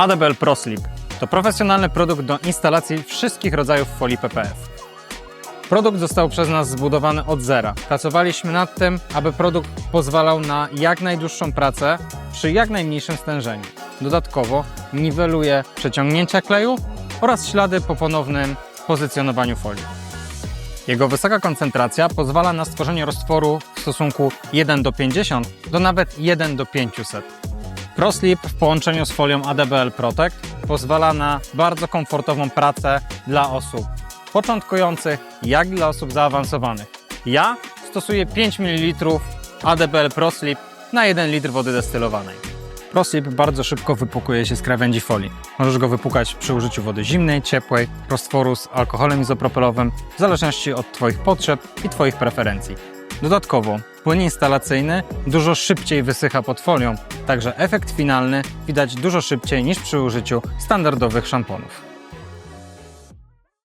ADBL ProSlip to profesjonalny produkt do instalacji wszystkich rodzajów folii PPF. Produkt został przez nas zbudowany od zera. Pracowaliśmy nad tym, aby produkt pozwalał na jak najdłuższą pracę przy jak najmniejszym stężeniu. Dodatkowo niweluje przeciągnięcia kleju oraz ślady po ponownym pozycjonowaniu folii. Jego wysoka koncentracja pozwala na stworzenie roztworu w stosunku 1:50 do nawet 1:500. ProSlip w połączeniu z folią ADBL Protect pozwala na bardzo komfortową pracę dla osób początkujących, jak i dla osób zaawansowanych. Ja stosuję 5 ml ADBL ProSlip na 1 litr wody destylowanej. ProSlip bardzo szybko wypłukuje się z krawędzi folii. Możesz go wypłukać przy użyciu wody zimnej, ciepłej, roztworu z alkoholem izopropylowym, w zależności od Twoich potrzeb i Twoich preferencji. Dodatkowo płyn instalacyjny dużo szybciej wysycha pod folią, także efekt finalny widać dużo szybciej niż przy użyciu standardowych szamponów.